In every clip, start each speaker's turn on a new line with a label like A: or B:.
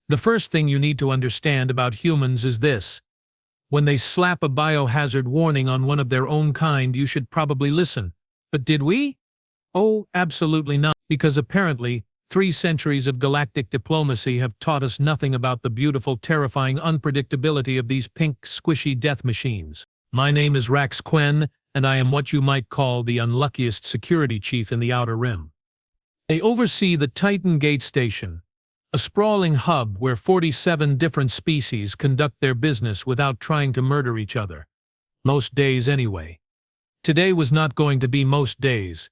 A: The first thing you need to understand about humans is this. When they slap a biohazard warning on one of their own kind, you should probably listen. But did we? Oh, absolutely not, because apparently 3 centuries of galactic diplomacy have taught us nothing about the beautiful, terrifying unpredictability of these pink, squishy death machines. My name is Rax Quen, and I am what you might call the unluckiest security chief in the Outer Rim. I oversee the Titan Gate Station, a sprawling hub where 47 different species conduct their business without trying to murder each other. Most days anyway. Today was not going to be most days.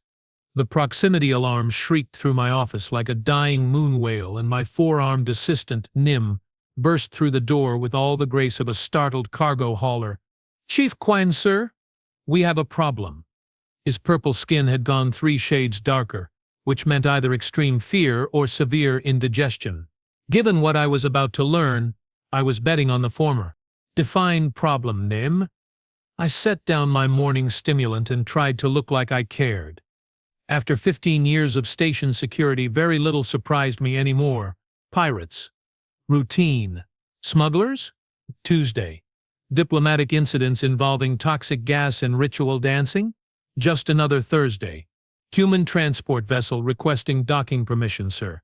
A: The proximity alarm shrieked through my office like a dying moon whale, and my 4-armed assistant, Nim, burst through the door with all the grace of a startled cargo hauler. "Chief Quen, sir? We have a problem." His purple skin had gone 3 shades darker, which meant either extreme fear or severe indigestion. Given what I was about to learn, I was betting on the former. "Define problem, Nim." I set down my morning stimulant and tried to look like I cared. After 15 years of station security, very little surprised me anymore. Pirates. Routine. Smugglers? Tuesday. Diplomatic incidents involving toxic gas and ritual dancing? Just another Thursday. Human transport vessel requesting docking permission, sir.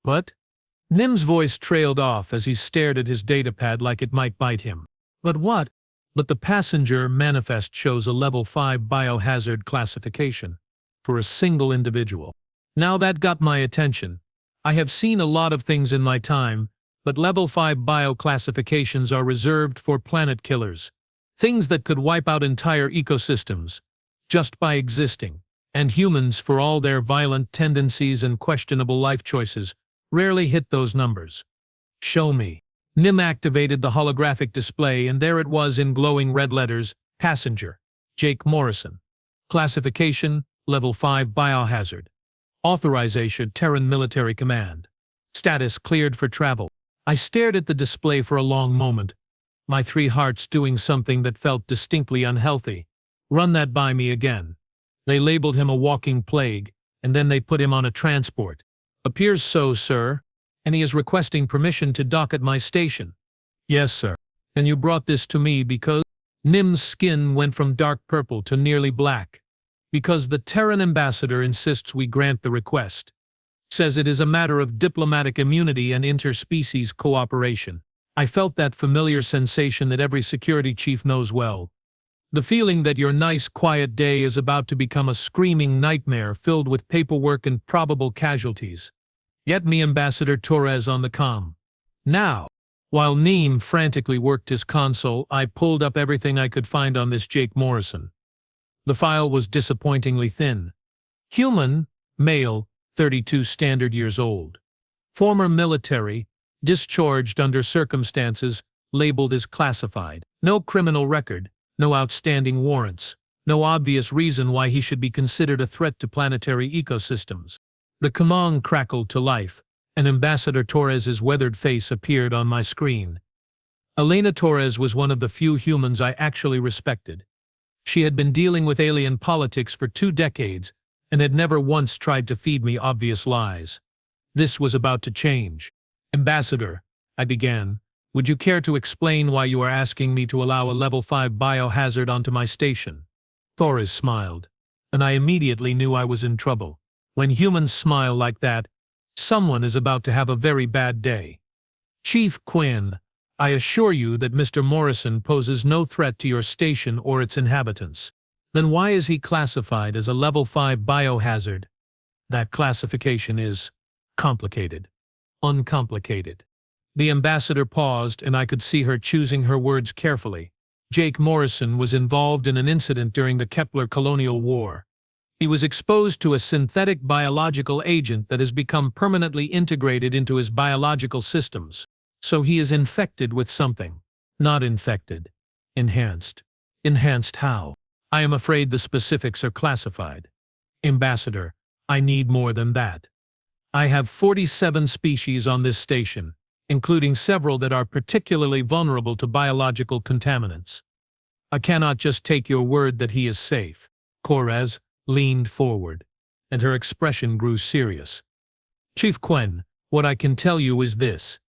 A: What? Nim's voice trailed off as he stared at his datapad like it might bite him. But what? But the passenger manifest shows a level 5 biohazard classification for a single individual. Now that got my attention. I have seen a lot of things in my time, but level 5 bioclassifications are reserved for planet killers. Things that could wipe out entire ecosystems, just by existing. And humans, for all their violent tendencies and questionable life choices, rarely hit those numbers. Show me. Nim activated the holographic display, and there it was in glowing red letters, Passenger, Jake Morrison. Classification, Level 5 Biohazard. Authorization, Terran Military Command. Status, cleared for travel. I stared at the display for a long moment, my 3 hearts doing something that felt distinctly unhealthy. Run that by me again. They labeled him a walking plague, and then they put him on a transport. Appears so, sir. And he is requesting permission to dock at my station. Yes, sir. And you brought this to me because Nim's skin went from dark purple to nearly black. Because the Terran ambassador insists we grant the request. Says it is a matter of diplomatic immunity and interspecies cooperation. I felt that familiar sensation that every security chief knows well. The feeling that your nice, quiet day is about to become a screaming nightmare filled with paperwork and probable casualties. Get me Ambassador Torres on the comm. Now. While Neem frantically worked his console, I pulled up everything I could find on this Jake Morrison. The file was disappointingly thin. Human, male, 32 standard years old. Former military, discharged under circumstances labeled as classified. No criminal record. No outstanding warrants, no obvious reason why he should be considered a threat to planetary ecosystems. The command crackled to life, and Ambassador Torres's weathered face appeared on my screen. Elena Torres was one of the few humans I actually respected. She had been dealing with alien politics for 2 decades and had never once tried to feed me obvious lies. This was about to change. Ambassador, I began. Would you care to explain why you are asking me to allow a level 5 biohazard onto my station? Torres smiled, and I immediately knew I was in trouble. When humans smile like that, someone is about to have a very bad day. Chief Quen, I assure you that Mr. Morrison poses no threat to your station or its inhabitants. Then why is he classified as a level 5 biohazard? That classification is complicated. Uncomplicated. The ambassador paused, and I could see her choosing her words carefully. Jake Morrison was involved in an incident during the Kepler Colonial War. He was exposed to a synthetic biological agent that has become permanently integrated into his biological systems. So he is infected with something. Not infected. Enhanced. Enhanced how? I am afraid the specifics are classified. Ambassador, I need more than that. I have 47 species on this station, including several that are particularly vulnerable to biological contaminants. I cannot just take your word that he is safe. Torres leaned forward, and her expression grew serious. Chief Quen, what I can tell you is this.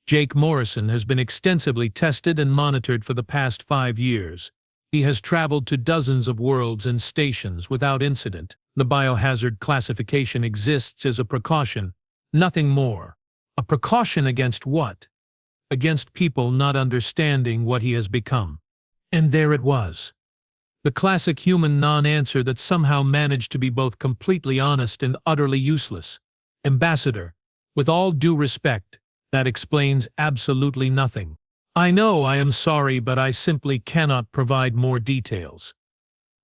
A: Jake Morrison has been extensively tested and monitored for the past 5 years. He has traveled to dozens of worlds and stations without incident. The biohazard classification exists as a precaution, nothing more. A precaution against what? Against people not understanding what he has become. And there it was. The classic human non-answer that somehow managed to be both completely honest and utterly useless. Ambassador, with all due respect, that explains absolutely nothing. I know, I am sorry, but I simply cannot provide more details.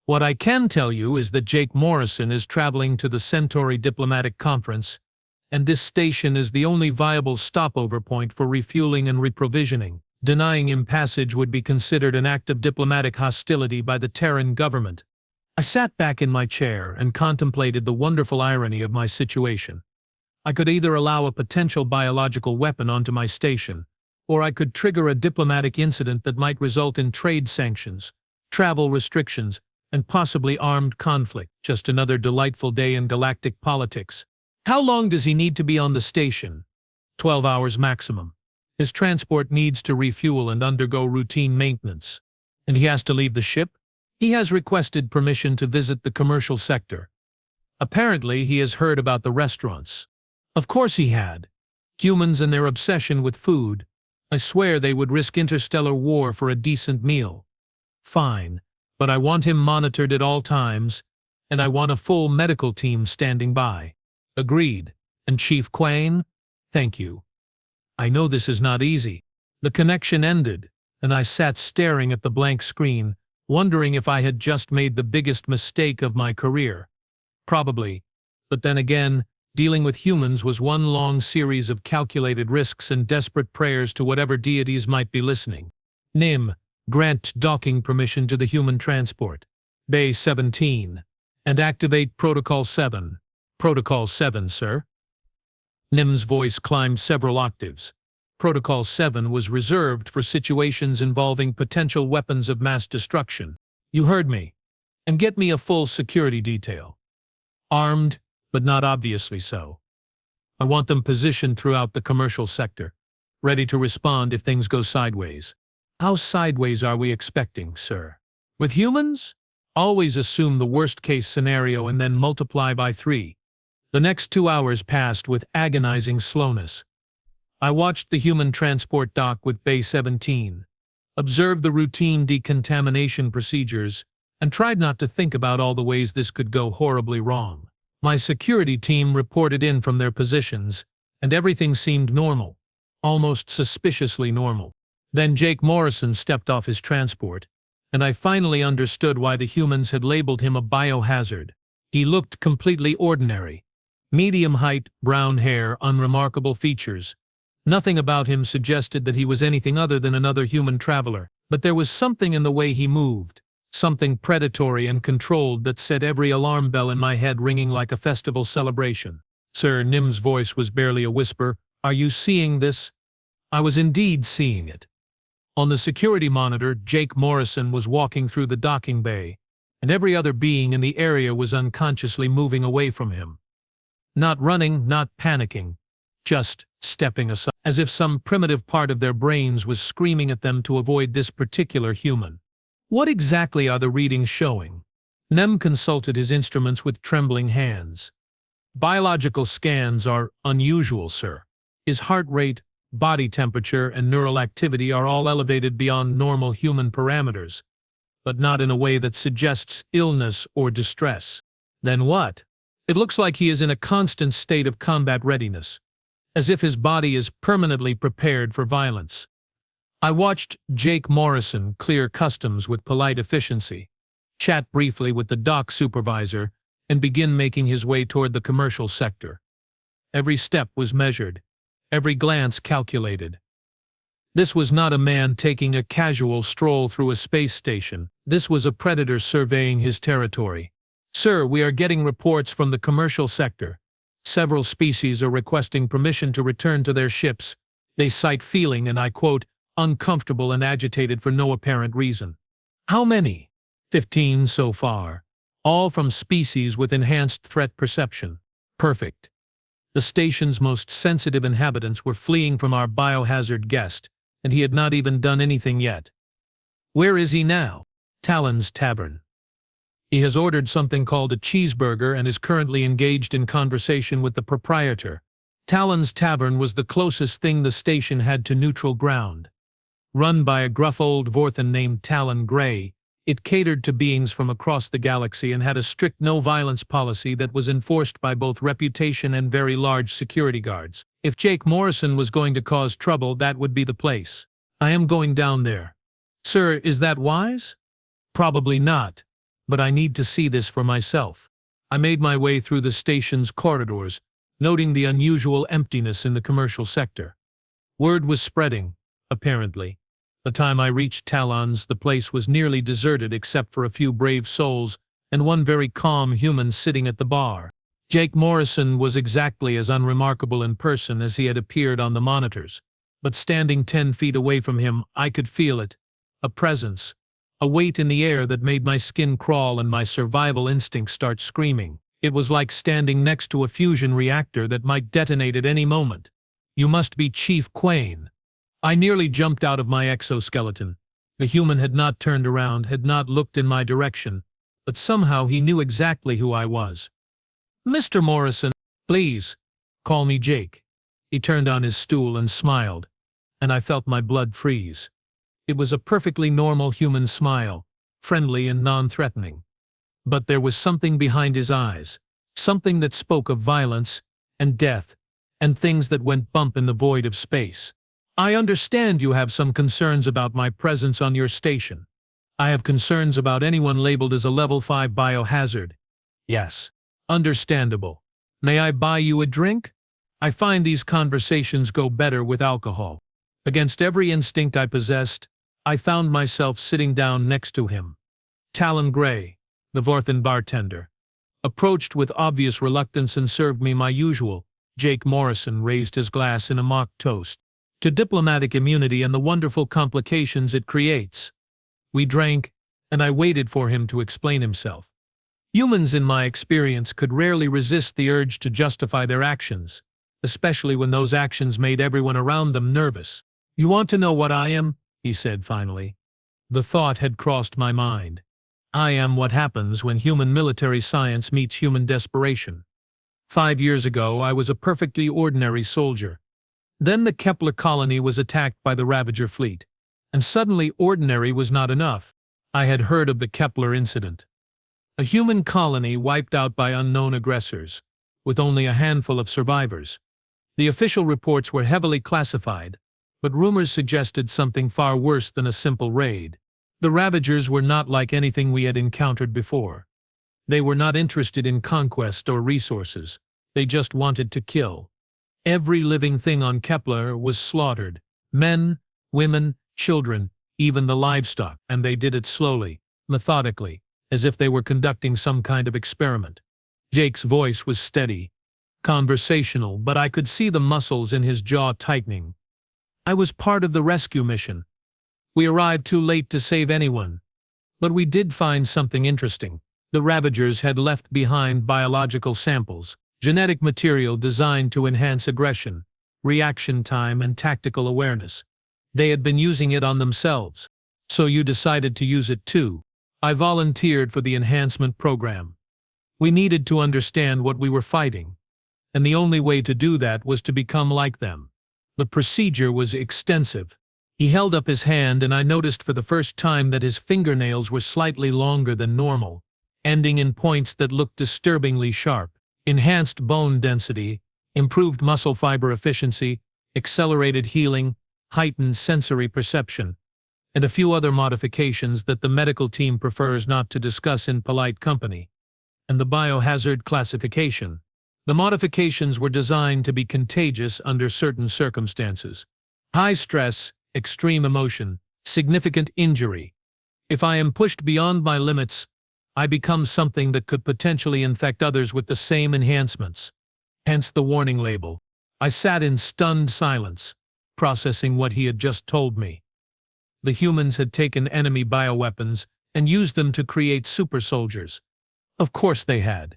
A: What I can tell you is that Jake Morrison is traveling to the Centauri Diplomatic Conference, and this station is the only viable stopover point for refueling and reprovisioning. Denying him passage would be considered an act of diplomatic hostility by the Terran government. I sat back in my chair and contemplated the wonderful irony of my situation. I could either allow a potential biological weapon onto my station, or I could trigger a diplomatic incident that might result in trade sanctions, travel restrictions, and possibly armed conflict. Just another delightful day in galactic politics. How long does he need to be on the station? 12 hours maximum. His transport needs to refuel and undergo routine maintenance. And he has to leave the ship? He has requested permission to visit the commercial sector. Apparently, he has heard about the restaurants. Of course he had. Humans and their obsession with food. I swear they would risk interstellar war for a decent meal. Fine, but I want him monitored at all times, and I want a full medical team standing by. Agreed. And Chief Quain? Thank you. I know this is not easy. The connection ended, and I sat staring at the blank screen, wondering if I had just made the biggest mistake of my career. Probably. But then again, dealing with humans was one long series of calculated risks and desperate prayers to whatever deities might be listening. NIM, grant docking permission to the human transport. Bay 17. And activate Protocol 7. Protocol 7, sir. NIM's voice climbed several octaves. Protocol 7 was reserved for situations involving potential weapons of mass destruction. You heard me. And get me a full security detail. Armed, but not obviously so. I want them positioned throughout the commercial sector, ready to respond if things go sideways. How sideways are we expecting, sir? With humans? Always assume the worst-case scenario and then multiply by 3. The next 2 hours passed with agonizing slowness. I watched the human transport dock with Bay 17, observed the routine decontamination procedures, and tried not to think about all the ways this could go horribly wrong. My security team reported in from their positions, and everything seemed normal, almost suspiciously normal. Then Jake Morrison stepped off his transport, and I finally understood why the humans had labeled him a biohazard. He looked completely ordinary. Medium height, brown hair, unremarkable features. Nothing about him suggested that he was anything other than another human traveler, but there was something in the way he moved, something predatory and controlled that set every alarm bell in my head ringing like a festival celebration. Sir, NIM's voice was barely a whisper. Are you seeing this? I was indeed seeing it. On the security monitor, Jake Morrison was walking through the docking bay, and every other being in the area was unconsciously moving away from him. Not running, not panicking, just stepping aside, as if some primitive part of their brains was screaming at them to avoid this particular human. What exactly are the readings showing? Nem consulted his instruments with trembling hands. Biological scans are unusual, sir. His heart rate, body temperature, and neural activity are all elevated beyond normal human parameters, but not in a way that suggests illness or distress. Then what? It looks like he is in a constant state of combat readiness, as if his body is permanently prepared for violence. I watched Jake Morrison clear customs with polite efficiency, chat briefly with the dock supervisor, and begin making his way toward the commercial sector. Every step was measured, every glance calculated. This was not a man taking a casual stroll through a space station. This was a predator surveying his territory. Sir, we are getting reports from the commercial sector. Several species are requesting permission to return to their ships. They cite feeling, and I quote, uncomfortable and agitated for no apparent reason. How many? 15 so far. All from species with enhanced threat perception. Perfect. The station's most sensitive inhabitants were fleeing from our biohazard guest, and he had not even done anything yet. Where is he now? Talon's Tavern. He has ordered something called a cheeseburger and is currently engaged in conversation with the proprietor. Talon's Tavern was the closest thing the station had to neutral ground. Run by a gruff old Vorthan named Talon Gray, it catered to beings from across the galaxy and had a strict no-violence policy that was enforced by both reputation and very large security guards. If Jake Morrison was going to cause trouble, that would be the place. I am going down there. Sir, is that wise? Probably not, but I need to see this for myself. I made my way through the station's corridors, noting the unusual emptiness in the commercial sector. Word was spreading, apparently. By the time I reached Talon's, the place was nearly deserted except for a few brave souls and one very calm human sitting at the bar. Jake Morrison was exactly as unremarkable in person as he had appeared on the monitors, but standing 10 feet away from him, I could feel it. A presence, a weight in the air that made my skin crawl and my survival instincts start screaming. It was like standing next to a fusion reactor that might detonate at any moment. You must be Chief Quain. I nearly jumped out of my exoskeleton. The human had not turned around, had not looked in my direction, but somehow he knew exactly who I was. Mr. Morrison, please, call me Jake. He turned on his stool and smiled, and I felt my blood freeze. It was a perfectly normal human smile, friendly and non-threatening. But there was something behind his eyes, something that spoke of violence and death and things that went bump in the void of space. I understand you have some concerns about my presence on your station. I have concerns about anyone labeled as a level 5 biohazard. Yes. Understandable. May I buy you a drink? I find these conversations go better with alcohol. Against every instinct I possessed, I found myself sitting down next to him. Talon Gray, the Vorthan bartender, approached with obvious reluctance and served me my usual. Jake Morrison raised his glass in a mock toast to diplomatic immunity and the wonderful complications it creates. We drank, and I waited for him to explain himself. Humans, in my experience, could rarely resist the urge to justify their actions, especially when those actions made everyone around them nervous. You want to know what I am? He said finally. The thought had crossed my mind. I am what happens when human military science meets human desperation. 5 years ago, I was a perfectly ordinary soldier. Then the Kepler colony was attacked by the Ravager fleet, and suddenly ordinary was not enough. I had heard of the Kepler incident. A human colony wiped out by unknown aggressors, with only a handful of survivors. The official reports were heavily classified, but rumors suggested something far worse than a simple raid. The Ravagers were not like anything we had encountered before. They were not interested in conquest or resources. They just wanted to kill. Every living thing on Kepler was slaughtered. Men, women, children, even the livestock, and they did it slowly, methodically, as if they were conducting some kind of experiment. Jake's voice was steady, conversational, but I could see the muscles in his jaw tightening. I was part of the rescue mission. We arrived too late to save anyone. But we did find something interesting. The Ravagers had left behind biological samples, genetic material designed to enhance aggression, reaction time, and tactical awareness. They had been using it on themselves. So you decided to use it too. I volunteered for the Enhancement program. We needed to understand what we were fighting, and the only way to do that was to become like them. The procedure was extensive. He held up his hand, and I noticed for the first time that his fingernails were slightly longer than normal, ending in points that looked disturbingly sharp. Enhanced bone density, improved muscle fiber efficiency, accelerated healing, heightened sensory perception, and a few other modifications that the medical team prefers not to discuss in polite company. And the biohazard classification. The modifications were designed to be contagious under certain circumstances. High stress, extreme emotion, significant injury. If I am pushed beyond my limits, I become something that could potentially infect others with the same enhancements. Hence the warning label. I sat in stunned silence, processing what he had just told me. The humans had taken enemy bioweapons and used them to create super soldiers. Of course they had.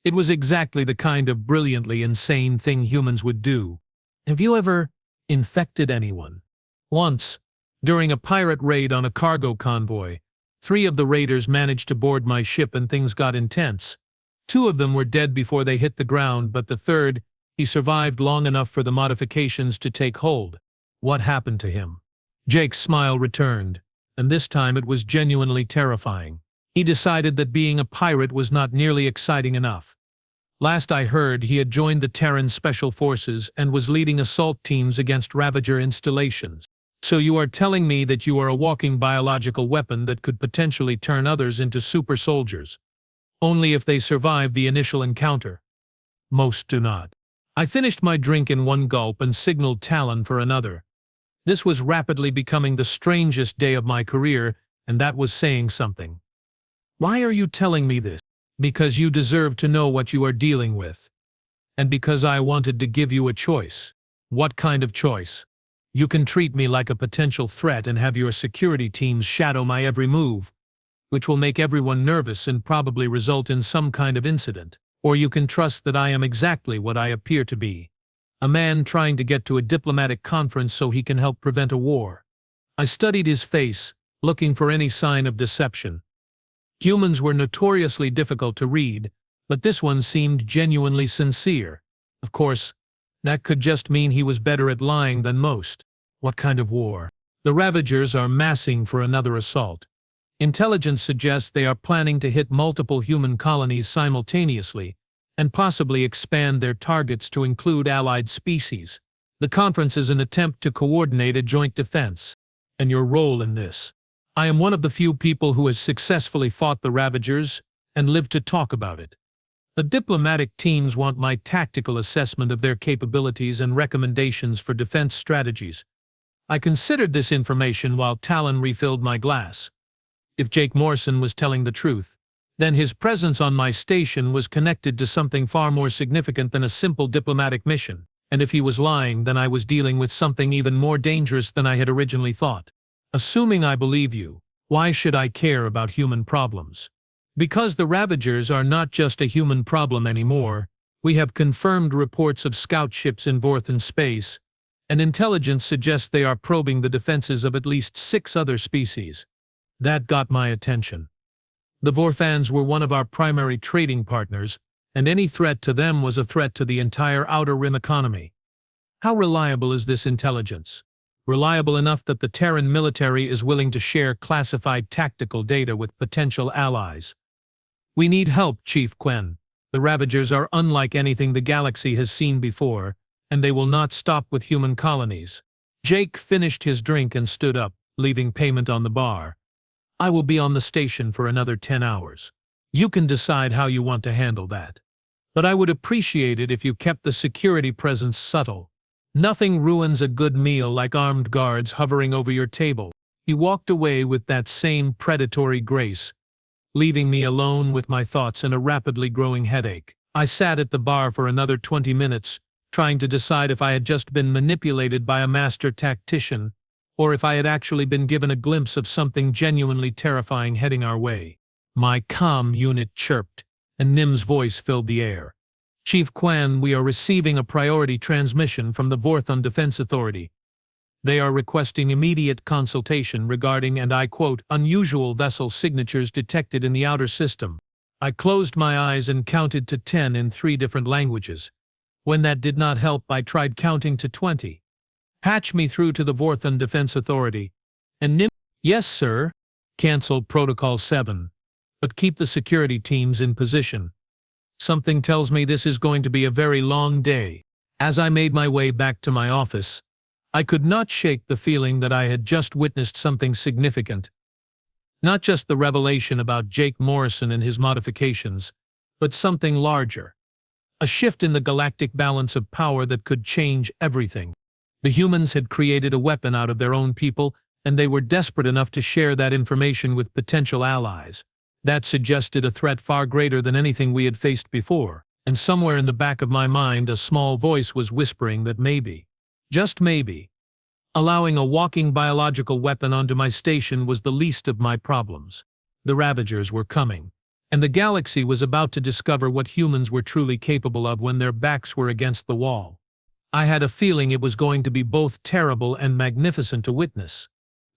A: It was exactly the kind of brilliantly insane thing humans would do. Have you ever infected anyone? Once, during a pirate raid on a cargo convoy, 3 of the raiders managed to board my ship and things got intense. 2 of them were dead before they hit the ground, but the third, he survived long enough for the modifications to take hold. What happened to him? Jake's smile returned, and this time it was genuinely terrifying. He decided that being a pirate was not nearly exciting enough. Last I heard, he had joined the Terran Special Forces and was leading assault teams against Ravager installations. So you are telling me that you are a walking biological weapon that could potentially turn others into super soldiers. Only if they survive the initial encounter. Most do not. I finished my drink in one gulp and signaled Talon for another. This was rapidly becoming the strangest day of my career, and that was saying something. Why are you telling me this? Because you deserve to know what you are dealing with. And because I wanted to give you a choice. What kind of choice? You can treat me like a potential threat and have your security teams shadow my every move, which will make everyone nervous and probably result in some kind of incident. Or you can trust that I am exactly what I appear to be. A man trying to get to a diplomatic conference so he can help prevent a war. I studied his face, looking for any sign of deception. Humans were notoriously difficult to read, but this one seemed genuinely sincere. Of course, that could just mean he was better at lying than most. What kind of war? The Ravagers are massing for another assault. Intelligence suggests they are planning to hit multiple human colonies simultaneously, and possibly expand their targets to include allied species. The conference is an attempt to coordinate a joint defense. And your role in this? I am one of the few people who has successfully fought the Ravagers and lived to talk about it. The diplomatic teams want my tactical assessment of their capabilities and recommendations for defense strategies. I considered this information while Talon refilled my glass. If Jake Morrison was telling the truth, then his presence on my station was connected to something far more significant than a simple diplomatic mission. And if he was lying, then I was dealing with something even more dangerous than I had originally thought. Assuming I believe you, why should I care about human problems? Because the Ravagers are not just a human problem anymore. We have confirmed reports of scout ships in Vorthan space, and intelligence suggests they are probing the defenses of at least 6 other species. That got my attention. The Vorthans were one of our primary trading partners, and any threat to them was a threat to the entire Outer Rim economy. How reliable is this intelligence? Reliable enough that the Terran military is willing to share classified tactical data with potential allies. We need help, Chief Quen. The Ravagers are unlike anything the galaxy has seen before, and they will not stop with human colonies. Jake finished his drink and stood up, leaving payment on the bar. I will be on the station for another 10 hours. You can decide how you want to handle that. But I would appreciate it if you kept the security presence subtle. Nothing ruins a good meal like armed guards hovering over your table. He walked away with that same predatory grace, leaving me alone with my thoughts and a rapidly growing headache. I sat at the bar for another 20 minutes, trying to decide if I had just been manipulated by a master tactician, or if I had actually been given a glimpse of something genuinely terrifying heading our way. My comm unit chirped, and Nim's voice filled the air. Chief Quen, we are receiving a priority transmission from the Vorthon Defense Authority. They are requesting immediate consultation regarding, and I quote, unusual vessel signatures detected in the outer system. I closed my eyes and counted to 10 in 3 different languages. When that did not help, I tried counting to 20. Patch me through to the Vorthon Defense Authority. And Nim, yes, sir. Cancel Protocol 7. But keep the security teams in position. Something tells me this is going to be a very long day. As I made my way back to my office, I could not shake the feeling that I had just witnessed something significant. Not just the revelation about Jake Morrison and his modifications, but something larger. A shift in the galactic balance of power that could change everything. The humans had created a weapon out of their own people, and they were desperate enough to share that information with potential allies. That suggested a threat far greater than anything we had faced before, and somewhere in the back of my mind a small voice was whispering that maybe, just maybe, allowing a walking biological weapon onto my station was the least of my problems. The Ravagers were coming, and the galaxy was about to discover what humans were truly capable of when their backs were against the wall. I had a feeling it was going to be both terrible and magnificent to witness.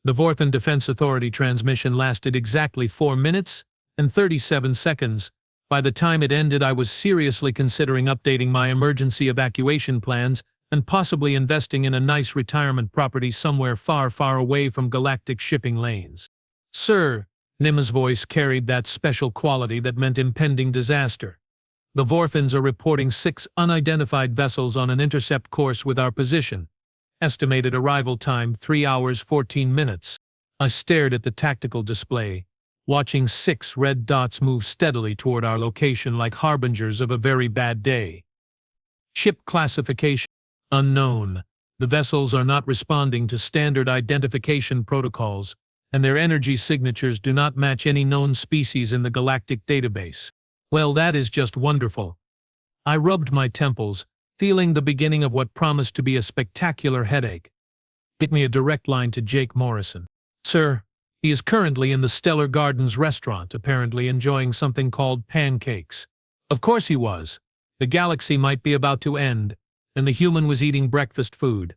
A: The Vorthan Defense Authority transmission lasted exactly 4 minutes and 37 seconds. By the time it ended, I was seriously considering updating my emergency evacuation plans and possibly investing in a nice retirement property somewhere far, far away from galactic shipping lanes. "Sir," Nim's voice carried that special quality that meant impending disaster. "The Vorthans are reporting 6 unidentified vessels on an intercept course with our position. Estimated arrival time 3 hours 14 minutes. I stared at the tactical display, watching 6 red dots move steadily toward our location like harbingers of a very bad day. Ship classification: unknown. The vessels are not responding to standard identification protocols, and their energy signatures do not match any known species in the galactic database. Well, that is just wonderful." I rubbed my temples, feeling the beginning of what promised to be a spectacular headache. "Get me a direct line to Jake Morrison." "Sir, he is currently in the Stellar Gardens restaurant, apparently enjoying something called pancakes." Of course he was. The galaxy might be about to end, and the human was eating breakfast food.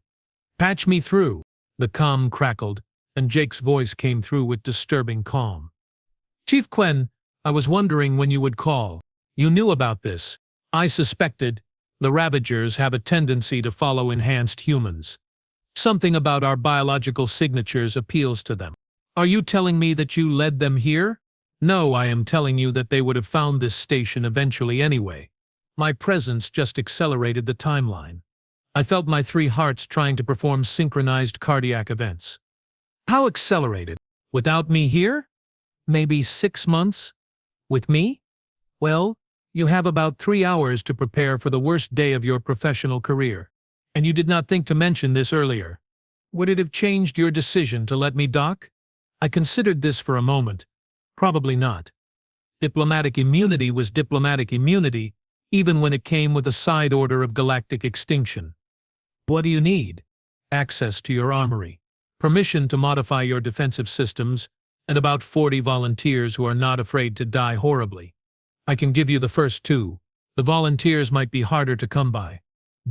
A: "Patch me through." The comm crackled, and Jake's voice came through with disturbing calm. "Chief Quen, I was wondering when you would call. You knew about this." "I suspected. The Ravagers have a tendency to follow enhanced humans. Something about our biological signatures appeals to them." "Are you telling me that you led them here?" "No, I am telling you that they would have found this station eventually anyway. My presence just accelerated the timeline. I felt my 3 hearts trying to perform synchronized cardiac events." "How accelerated? Without me here? Maybe 6 months? With me? Well, you have about 3 hours to prepare for the worst day of your professional career. And you did not think to mention this earlier. Would it have changed your decision to let me dock?" I considered this for a moment. Probably not. Diplomatic immunity was diplomatic immunity, even when it came with a side order of galactic extinction. "What do you need?" "Access to your armory, permission to modify your defensive systems, and about 40 volunteers who are not afraid to die horribly. I can give you the first 2. The volunteers might be harder to come by."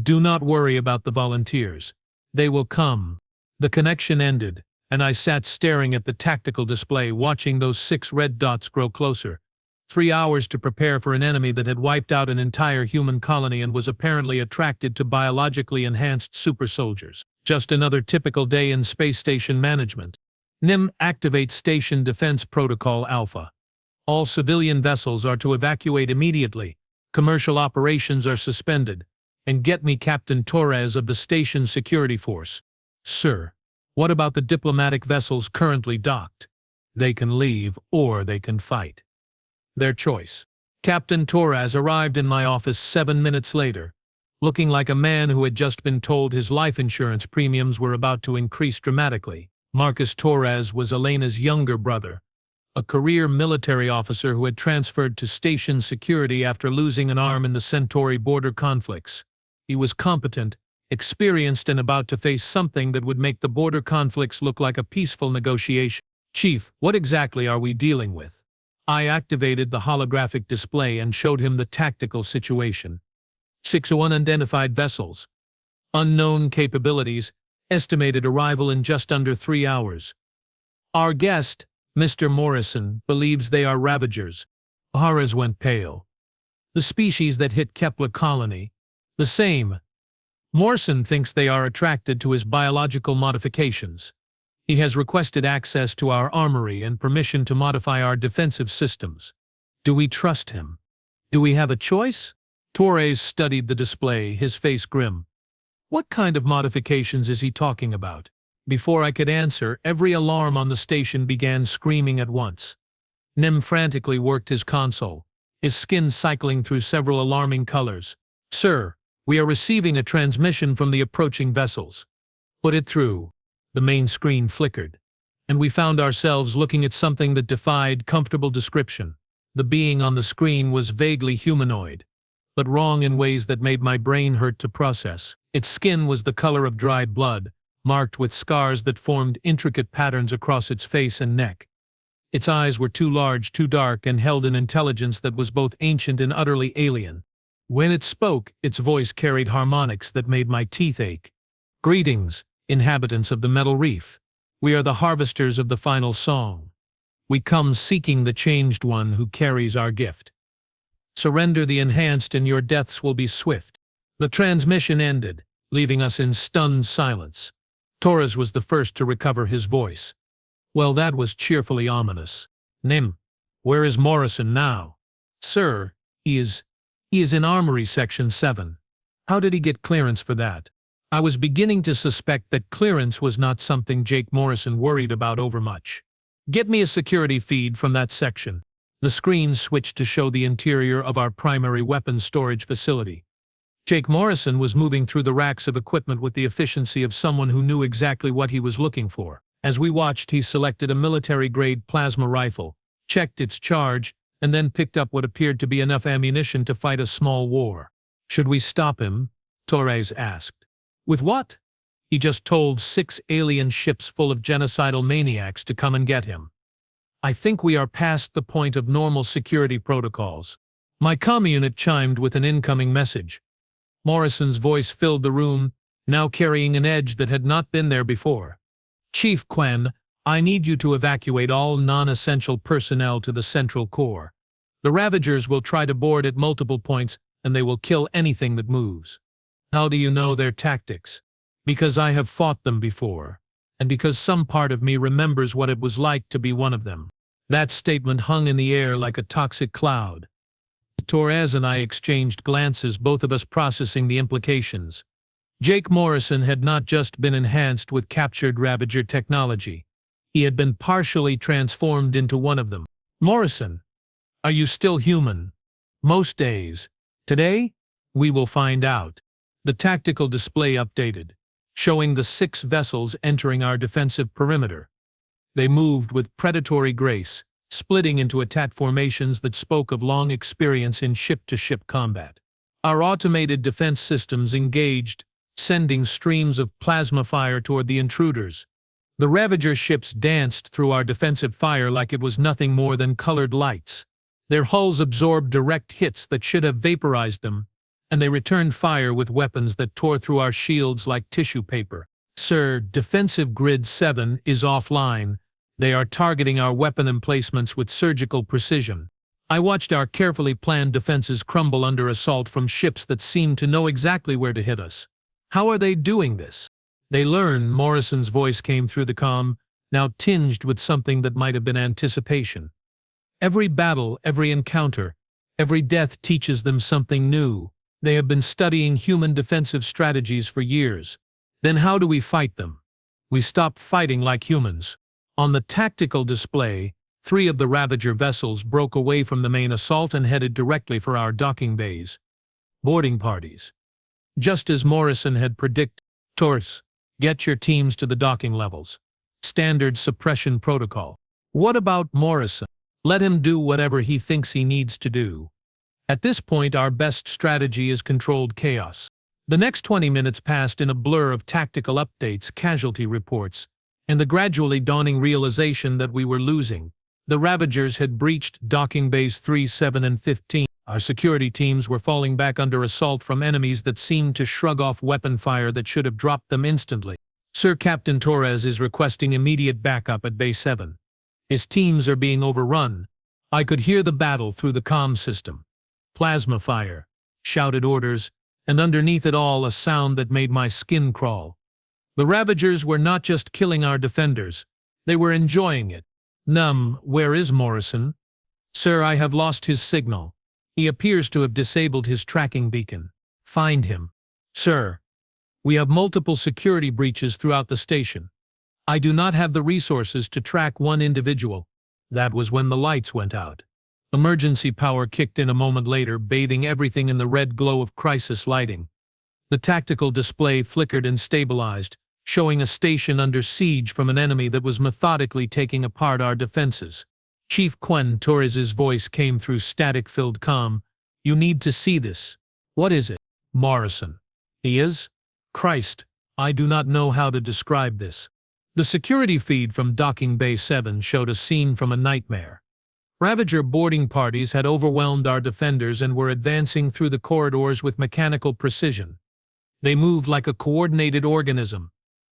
A: "Do not worry about the volunteers. They will come." The connection ended, and I sat staring at the tactical display, watching those 6 red dots grow closer. 3 hours to prepare for an enemy that had wiped out an entire human colony and was apparently attracted to biologically enhanced super soldiers. Just another typical day in space station management. "NIM, activate Station Defense Protocol Alpha. All civilian vessels are to evacuate immediately. Commercial operations are suspended. And get me Captain Torres of the station security force." "Sir, what about the diplomatic vessels currently docked?" "They can leave, or they can fight. Their choice." Captain Torres arrived in my office 7 minutes later, looking like a man who had just been told his life insurance premiums were about to increase dramatically. Marcus Torres was Elena's younger brother, a career military officer who had transferred to station security after losing an arm in the Centauri border conflicts. He was competent, experienced, and about to face something that would make the border conflicts look like a peaceful negotiation. "Chief, what exactly are we dealing with?" I activated the holographic display and showed him the tactical situation. 6 unidentified vessels. Unknown capabilities. Estimated arrival in just under 3 hours. Our guest, Mr. Morrison, believes they are Ravagers. Harris went pale. "The species that hit Kepler colony." "The same. Morrison thinks they are attracted to his biological modifications. He has requested access to our armory and permission to modify our defensive systems." "Do we trust him? Do we have a choice?" Torres studied the display, his face grim. "What kind of modifications is he talking about?" Before I could answer, every alarm on the station began screaming at once. Nim frantically worked his console, his skin cycling through several alarming colors. "Sir, we are receiving a transmission from the approaching vessels." "Put it through." The main screen flickered, and we found ourselves looking at something that defied comfortable description. The being on the screen was vaguely humanoid, but wrong in ways that made my brain hurt to process. Its skin was the color of dried blood, marked with scars that formed intricate patterns across its face and neck. Its eyes were too large, too dark, and held an intelligence that was both ancient and utterly alien. When it spoke, its voice carried harmonics that made my teeth ache. Greetings, inhabitants of the Metal Reef. We are the harvesters of the final song. We come seeking the changed one who carries our gift. Surrender the enhanced and your deaths will be swift. The transmission ended, leaving us in stunned silence. Torres was the first to recover his voice. Well, that was cheerfully ominous. Nim, where is Morrison now? Sir, he is in Armory Section 7. How did he get clearance for that? I was beginning to suspect that clearance was not something Jake Morrison worried about overmuch. Get me a security feed from that section. The screen switched to show the interior of our primary weapons storage facility. Jake Morrison was moving through the racks of equipment with the efficiency of someone who knew exactly what he was looking for. As we watched, he selected a military-grade plasma rifle, checked its charge, and then picked up what appeared to be enough ammunition to fight a small war. Should we stop him? Torres asked. With what? He just told 6 alien ships full of genocidal maniacs to come and get him. I think we are past the point of normal security protocols. My comm unit chimed with an incoming message. Morrison's voice filled the room, now carrying an edge that had not been there before. Chief Quen, I need you to evacuate all non-essential personnel to the central core. The Ravagers will try to board at multiple points, and they will kill anything that moves. How do you know their tactics? Because I have fought them before, and because some part of me remembers what it was like to be one of them. That statement hung in the air like a toxic cloud. Torres and I exchanged glances, both of us processing the implications. Jake Morrison had not just been enhanced with captured Ravager technology. He had been partially transformed into one of them. Morrison, are you still human? Most days. Today, we will find out. The tactical display updated, showing the 6 vessels entering our defensive perimeter. They moved with predatory grace, splitting into attack formations that spoke of long experience in ship-to-ship combat. Our automated defense systems engaged, sending streams of plasma fire toward the intruders. The Ravager ships danced through our defensive fire like it was nothing more than colored lights. Their hulls absorbed direct hits that should have vaporized them, and they returned fire with weapons that tore through our shields like tissue paper. Sir, Defensive Grid 7 is offline. They are targeting our weapon emplacements with surgical precision. I watched our carefully planned defenses crumble under assault from ships that seemed to know exactly where to hit us. How are they doing this? They learn, Morrison's voice came through the comm, now tinged with something that might have been anticipation. Every battle, every encounter, every death teaches them something new. They have been studying human defensive strategies for years. Then how do we fight them? We stop fighting like humans. On the tactical display, 3 of the Ravager vessels broke away from the main assault and headed directly for our docking bays. Boarding parties. Just as Morrison had predicted, Torres, get your teams to the docking levels. Standard suppression protocol. What about Morrison? Let him do whatever he thinks he needs to do. At this point, our best strategy is controlled chaos. The next 20 minutes passed in a blur of tactical updates, casualty reports, and the gradually dawning realization that we were losing. The Ravagers had breached docking bays 3, 7, and 15. Our security teams were falling back under assault from enemies that seemed to shrug off weapon fire that should have dropped them instantly. Sir Captain Torres is requesting immediate backup at Bay 7. His teams are being overrun. I could hear the battle through the comm system. Plasma fire, shouted orders, and underneath it all a sound that made my skin crawl. The Ravagers were not just killing our defenders, they were enjoying it. Where is Morrison? Sir, I have lost his signal. He appears to have disabled his tracking beacon. Find him. Sir, we have multiple security breaches throughout the station. I do not have the resources to track one individual. That was when the lights went out. Emergency power kicked in a moment later, bathing everything in the red glow of crisis lighting. The tactical display flickered and stabilized, showing a station under siege from an enemy that was methodically taking apart our defenses. Chief Quen Torres's voice came through static-filled comm. You need to see this. What is it? Morrison. He is? Christ, I do not know how to describe this. The security feed from Docking Bay 7 showed a scene from a nightmare. Ravager boarding parties had overwhelmed our defenders and were advancing through the corridors with mechanical precision. They moved like a coordinated organism,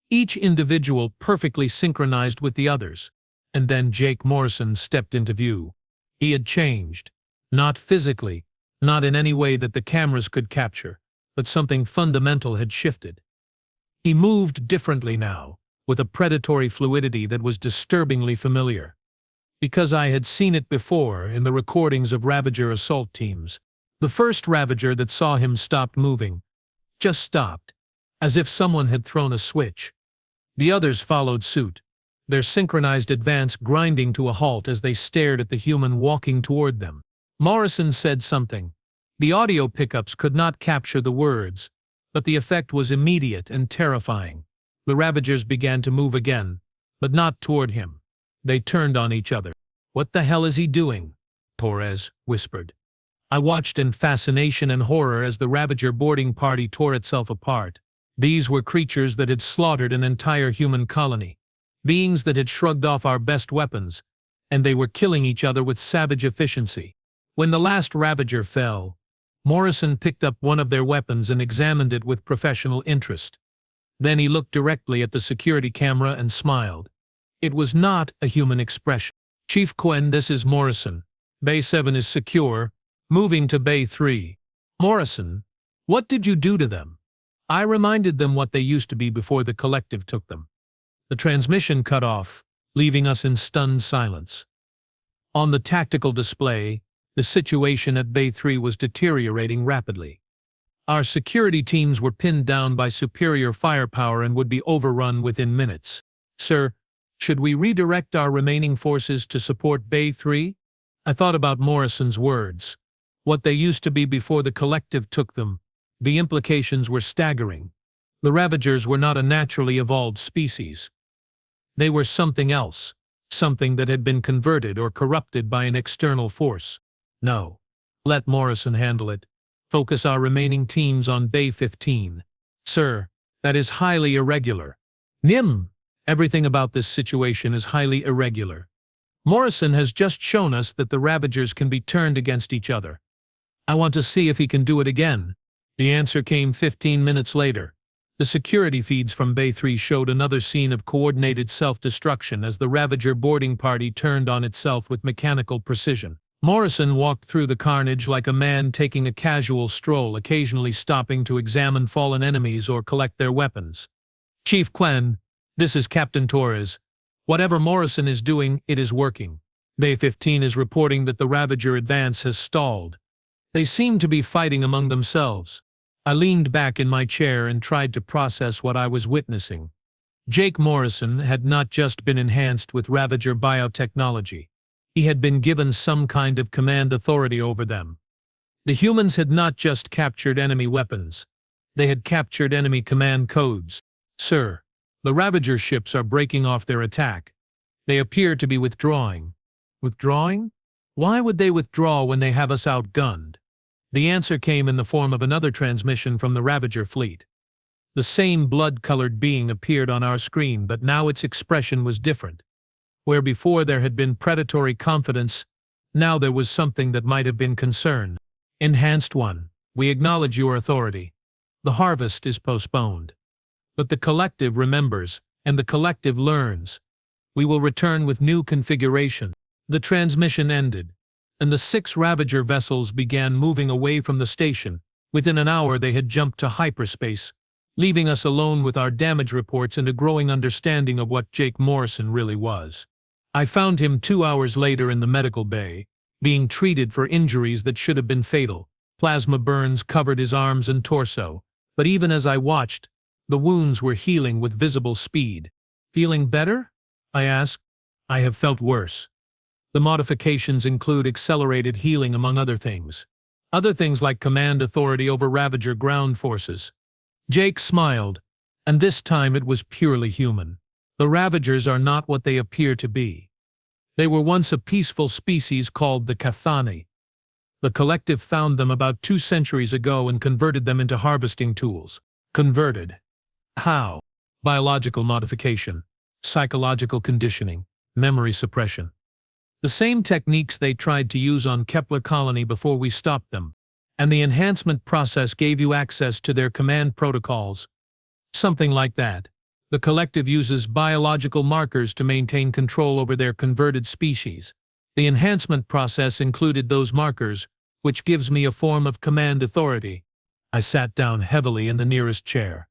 A: each individual perfectly synchronized with the others. And then Jake Morrison stepped into view. He had changed. Not physically, not in any way that the cameras could capture, but something fundamental had shifted. He moved differently now, with a predatory fluidity that was disturbingly familiar. Because I had seen it before in the recordings of Ravager assault teams. The first Ravager that saw him stopped moving. Just stopped, as if someone had thrown a switch. The others followed suit, their synchronized advance grinding to a halt as they stared at the human walking toward them. Morrison said something. The audio pickups could not capture the words, but the effect was immediate and terrifying. The Ravagers began to move again, but not toward him. They turned on each other. "What the hell is he doing?" Torres whispered. I watched in fascination and horror as the Ravager boarding party tore itself apart. These were creatures that had slaughtered an entire human colony, beings that had shrugged off our best weapons, and they were killing each other with savage efficiency. When the last Ravager fell, Morrison picked up one of their weapons and examined it with professional interest. Then he looked directly at the security camera and smiled. It was not a human expression. "Chief Quinn, this is Morrison. Bay 7 is secure. Moving to Bay 3. Morrison, what did you do to them?" I reminded them what they used to be before the collective took them. The transmission cut off, leaving us in stunned silence. On the tactical display, the situation at Bay 3 was deteriorating rapidly. Our security teams were pinned down by superior firepower and would be overrun within minutes. "Sir, should we redirect our remaining forces to support Bay 3? I thought about Morrison's words. What they used to be before the collective took them. The implications were staggering. The Ravagers were not a naturally evolved species. They were something else, something that had been converted or corrupted by an external force. No. Let Morrison handle it. Focus our remaining teams on Bay 15. Sir, that is highly irregular. Nim. Everything about this situation is highly irregular. Morrison has just shown us that the Ravagers can be turned against each other. I want to see if he can do it again." The answer came 15 minutes later. The security feeds from Bay 3 showed another scene of coordinated self-destruction as the Ravager boarding party turned on itself with mechanical precision. Morrison walked through the carnage like a man taking a casual stroll, occasionally stopping to examine fallen enemies or collect their weapons. "Chief Quinn, this is Captain Torres. Whatever Morrison is doing, it is working. Bay 15 is reporting that the Ravager advance has stalled. They seem to be fighting among themselves." I leaned back in my chair and tried to process what I was witnessing. Jake Morrison had not just been enhanced with Ravager biotechnology. He had been given some kind of command authority over them. The humans had not just captured enemy weapons. They had captured enemy command codes. "Sir, the Ravager ships are breaking off their attack. They appear to be withdrawing." "Withdrawing? Why would they withdraw when they have us outgunned?" The answer came in the form of another transmission from the Ravager fleet. The same blood-colored being appeared on our screen, but now its expression was different. Where before there had been predatory confidence, now there was something that might have been concern. "Enhanced One, we acknowledge your authority. The harvest is postponed. But the collective remembers, and the collective learns. We will return with new configuration." The transmission ended, and the 6 Ravager vessels began moving away from the station. Within an hour they had jumped to hyperspace, leaving us alone with our damage reports and a growing understanding of what Jake Morrison really was. I found him 2 hours later in the medical bay, being treated for injuries that should have been fatal. Plasma burns covered his arms and torso, but even as I watched, the wounds were healing with visible speed. "Feeling better?" I asked. "I have felt worse. The modifications include accelerated healing among other things. Other things like command authority over Ravager ground forces." Jake smiled, and this time it was purely human. "The Ravagers are not what they appear to be. They were once a peaceful species called the Cathani. The collective found them about 2 centuries ago and converted them into harvesting tools." "Converted? How?" "Biological modification. psychological conditioning, memory suppression. The same techniques they tried to use on Kepler colony before we stopped them. And the enhancement process gave you access to their command protocols. Something like that. The collective uses biological markers to maintain control over their converted species. The enhancement process included those markers, which gives me a form of command authority. I sat down heavily in the nearest chair.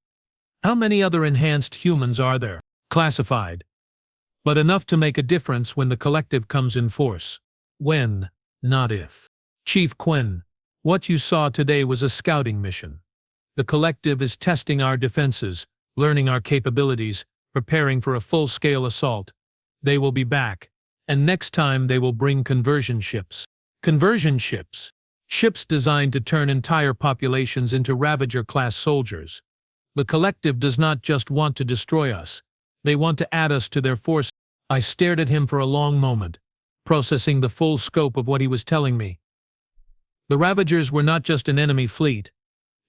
A: How many other enhanced humans are there? Classified. But enough to make a difference when the collective comes in force. When, not if. Chief Quinn, what you saw today was a scouting mission. The collective is testing our defenses, learning our capabilities, preparing for a full-scale assault. They will be back, and next time they will bring conversion ships. Conversion ships. Ships designed to turn entire populations into Ravager-class soldiers. The collective does not just want to destroy us. They want to add us to their force. I stared at him for a long moment, processing the full scope of what he was telling me. The Ravagers were not just an enemy fleet.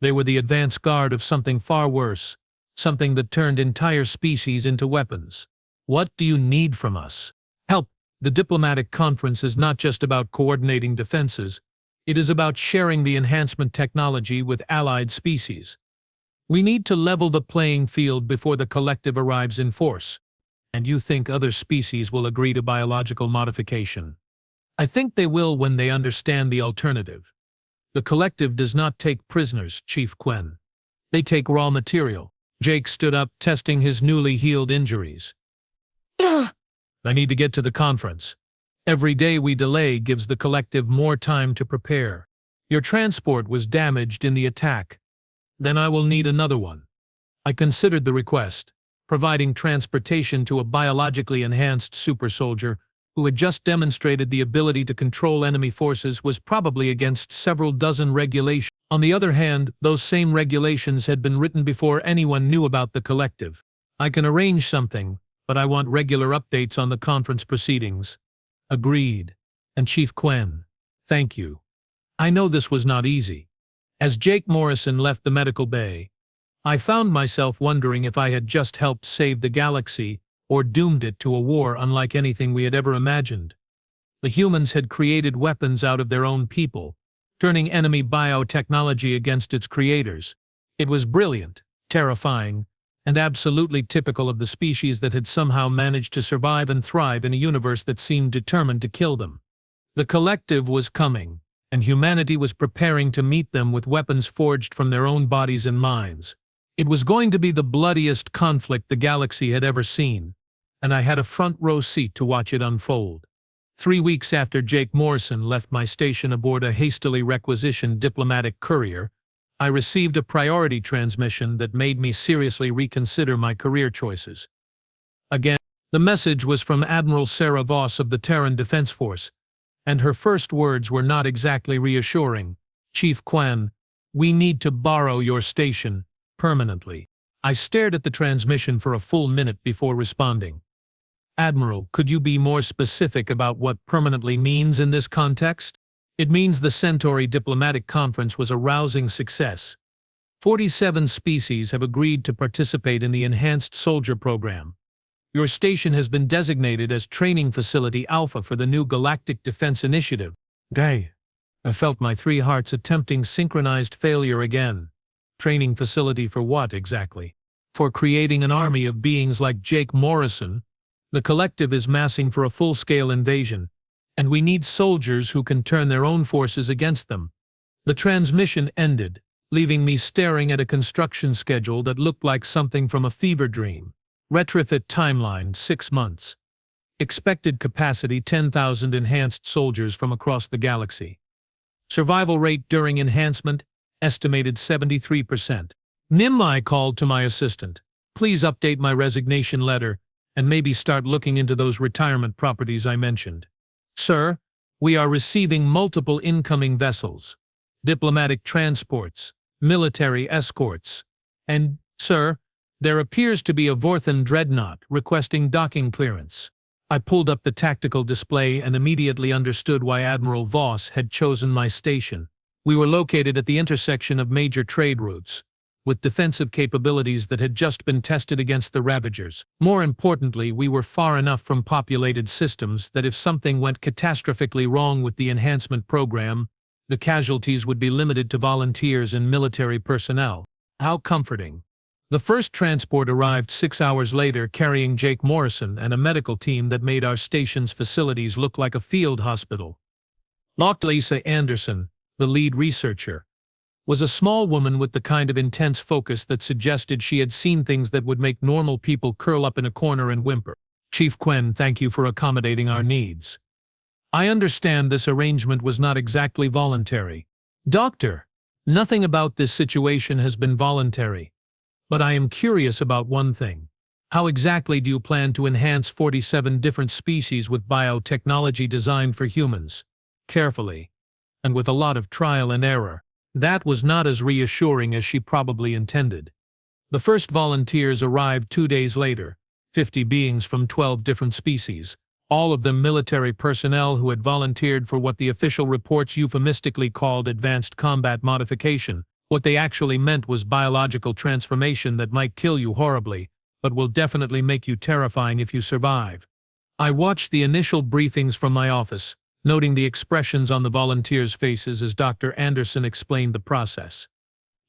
A: They were the advance guard of something far worse, something that turned entire species into weapons. What do you need from us? Help. The diplomatic conference is not just about coordinating defenses. It is about sharing the enhancement technology with allied species. We need to level the playing field before the collective arrives in force. And you think other species will agree to biological modification? I think they will when they understand the alternative. The collective does not take prisoners, Chief Quinn. They take raw material. Jake stood up, testing his newly healed injuries. I need to get to the conference. Every day we delay gives the collective more time to prepare. Your transport was damaged in the attack. Then I will need another one. I considered the request, providing transportation to a biologically enhanced super soldier who had just demonstrated the ability to control enemy forces was probably against several dozen regulations. On the other hand, those same regulations had been written before anyone knew about the collective. I can arrange something, but I want regular updates on the conference proceedings. Agreed. And Chief Quinn, thank you. I know this was not easy. As Jake Morrison left the medical bay, I found myself wondering if I had just helped save the galaxy or doomed it to a war unlike anything we had ever imagined. The humans had created weapons out of their own people, turning enemy biotechnology against its creators. It was brilliant, terrifying, and absolutely typical of the species that had somehow managed to survive and thrive in a universe that seemed determined to kill them. The collective was coming, and humanity was preparing to meet them with weapons forged from their own bodies and minds. It was going to be the bloodiest conflict the galaxy had ever seen, and I had a front-row seat to watch it unfold. 3 weeks after Jake Morrison left my station aboard a hastily requisitioned diplomatic courier, I received a priority transmission that made me seriously reconsider my career choices. Again, the message was from Admiral Sarah Voss of the Terran Defense Force, and her first words were not exactly reassuring. Chief Quinn, we need to borrow your station, permanently. I stared at the transmission for a full minute before responding. Admiral, could you be more specific about what permanently means in this context? It means the Centauri Diplomatic Conference was a rousing success. 47 species have agreed to participate in the Enhanced Soldier Program. Your station has been designated as Training Facility Alpha for the new Galactic Defense Initiative. I felt my 3 hearts attempting synchronized failure again. Training facility for what exactly? For creating an army of beings like Jake Morrison. The collective is massing for a full-scale invasion, and we need soldiers who can turn their own forces against them. The transmission ended, leaving me staring at a construction schedule that looked like something from a fever dream. Retrofit timeline 6 months. Expected capacity 10,000 enhanced soldiers from across the galaxy. Survival rate during enhancement estimated 73%. I called to my assistant. Please update my resignation letter and maybe start looking into those retirement properties I mentioned. Sir, we are receiving multiple incoming vessels, diplomatic transports, military escorts, and, sir, there appears to be a Vorthan dreadnought requesting docking clearance. I pulled up the tactical display and immediately understood why Admiral Voss had chosen my station. We were located at the intersection of major trade routes. with defensive capabilities that had just been tested against the Ravagers. More importantly, we were far enough from populated systems that if something went catastrophically wrong with the enhancement program, the casualties would be limited to volunteers and military personnel. How comforting. The first transport arrived 6 hours later carrying Jake Morrison and a medical team that made our station's facilities look like a field hospital. Lisa Anderson, the lead researcher, was a small woman with the kind of intense focus that suggested she had seen things that would make normal people curl up in a corner and whimper. Chief Quinn, thank you for accommodating our needs. I understand this arrangement was not exactly voluntary. Doctor, nothing about this situation has been voluntary. But I am curious about one thing. How exactly do you plan to enhance 47 different species with biotechnology designed for humans? Carefully, and with a lot of trial and error. That was not as reassuring as she probably intended. The first volunteers arrived 2 days later, 50 beings from 12 different species, all of them military personnel who had volunteered for what the official reports euphemistically called advanced combat modification. What they actually meant was biological transformation that might kill you horribly, but will definitely make you terrifying if you survive. I watched the initial briefings from my office, noting the expressions on the volunteers' faces as Dr. Anderson explained the process.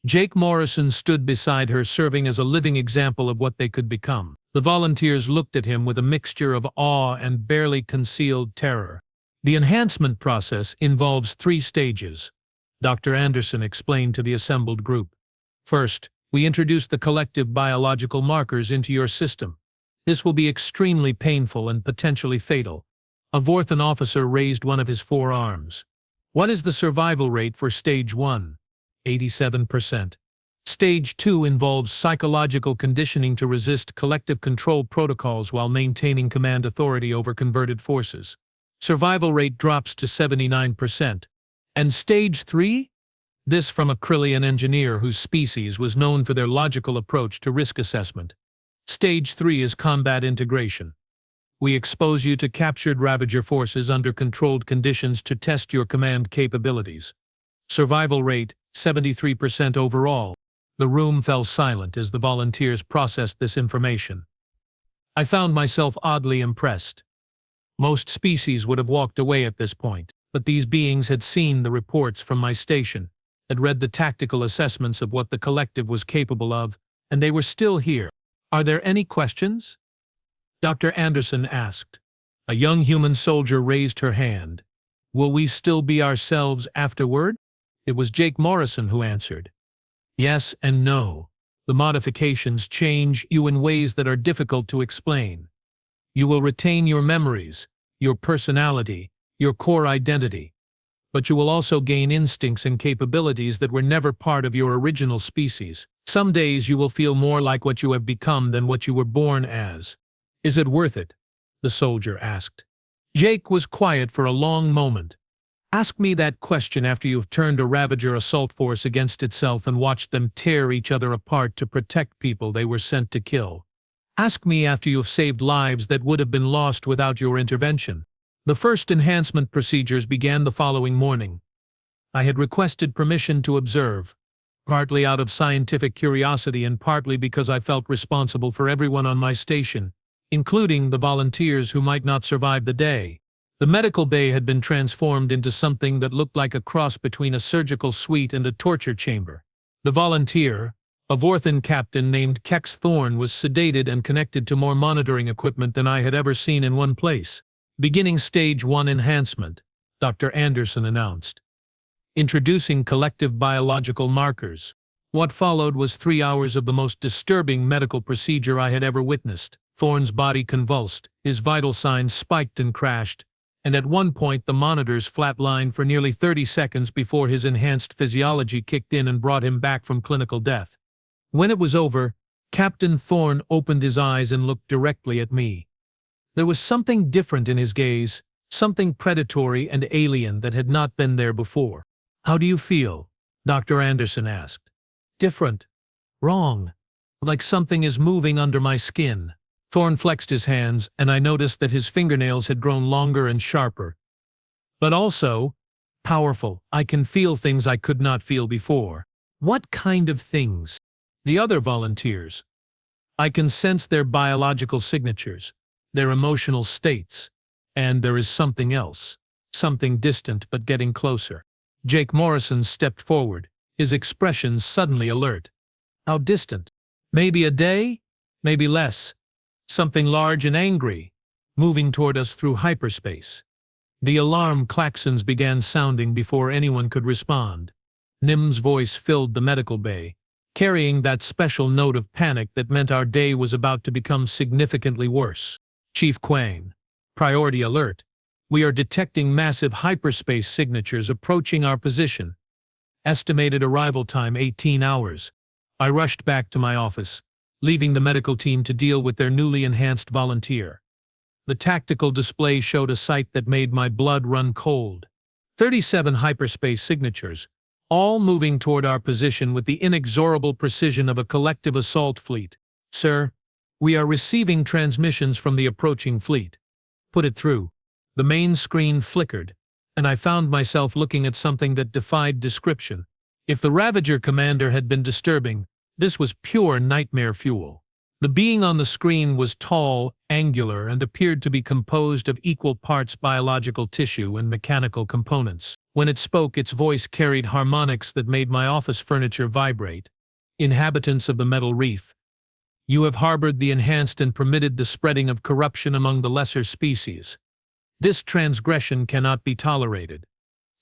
A: Jake Morrison stood beside her, serving as a living example of what they could become. The volunteers looked at him with a mixture of awe and barely concealed terror. The enhancement process involves 3 stages. Dr. Anderson explained to the assembled group. First, we introduce the collective biological markers into your system. This will be extremely painful and potentially fatal. A Vorthan officer raised one of his 4 arms. What is the survival rate for Stage 1? 87%. Stage 2 involves psychological conditioning to resist collective control protocols while maintaining command authority over converted forces. Survival rate drops to 79%. And Stage 3? This from a Krillian engineer whose species was known for their logical approach to risk assessment. Stage 3 is combat integration. We expose you to captured Ravager forces under controlled conditions to test your command capabilities. Survival rate, 73% overall. The room fell silent as the volunteers processed this information. I found myself oddly impressed. Most species would have walked away at this point. But these beings had seen the reports from my station, had read the tactical assessments of what the collective was capable of, and they were still here. Are there any questions? Dr. Anderson asked. A young human soldier raised her hand. Will we still be ourselves afterward? It was Jake Morrison who answered. Yes and no. The modifications change you in ways that are difficult to explain. You will retain your memories, your personality, your core identity, but you will also gain instincts and capabilities that were never part of your original species. Some days you will feel more like what you have become than what you were born as. Is it worth it? The soldier asked. Jake was quiet for a long moment. Ask me that question after you've turned a Ravager assault force against itself and watched them tear each other apart to protect people they were sent to kill. Ask me after you've saved lives that would have been lost without your intervention. The first enhancement procedures began the following morning. I had requested permission to observe, partly out of scientific curiosity and partly because I felt responsible for everyone on my station, including the volunteers who might not survive the day. The medical bay had been transformed into something that looked like a cross between a surgical suite and a torture chamber. The volunteer, a Vorthan captain named Kex Thorne, was sedated and connected to more monitoring equipment than I had ever seen in one place. Beginning Stage 1 enhancement, Dr. Anderson announced. Introducing collective biological markers. What followed was 3 hours of the most disturbing medical procedure I had ever witnessed. Thorne's body convulsed, his vital signs spiked and crashed, and at one point the monitors flatlined for nearly 30 seconds before his enhanced physiology kicked in and brought him back from clinical death. When it was over, Captain Thorne opened his eyes and looked directly at me. There was something different in his gaze, something predatory and alien that had not been there before. How do you feel? Dr. Anderson asked. Different. Wrong. Like something is moving under my skin. Thorne flexed his hands, and I noticed that his fingernails had grown longer and sharper. But also, powerful. I can feel things I could not feel before. What kind of things? The other volunteers. I can sense their biological signatures, their emotional states, and there is something else, something distant but getting closer. Jake Morrison stepped forward, his expression suddenly alert. How distant? Maybe a day? Maybe less. Something large and angry, moving toward us through hyperspace. The alarm klaxons began sounding before anyone could respond. Nim's voice filled the medical bay, carrying that special note of panic that meant our day was about to become significantly worse. Chief Quang, priority alert. We are detecting massive hyperspace signatures approaching our position. Estimated arrival time 18 hours. I rushed back to my office, leaving the medical team to deal with their newly enhanced volunteer. The tactical display showed a sight that made my blood run cold. 37 hyperspace signatures, all moving toward our position with the inexorable precision of a collective assault fleet. Sir, we are receiving transmissions from the approaching fleet. Put it through. The main screen flickered, and I found myself looking at something that defied description. If the Ravager commander had been disturbing, this was pure nightmare fuel. The being on the screen was tall, angular, and appeared to be composed of equal parts biological tissue and mechanical components. When it spoke, its voice carried harmonics that made my office furniture vibrate. Inhabitants of the metal reef, you have harbored the enhanced and permitted the spreading of corruption among the lesser species. This transgression cannot be tolerated.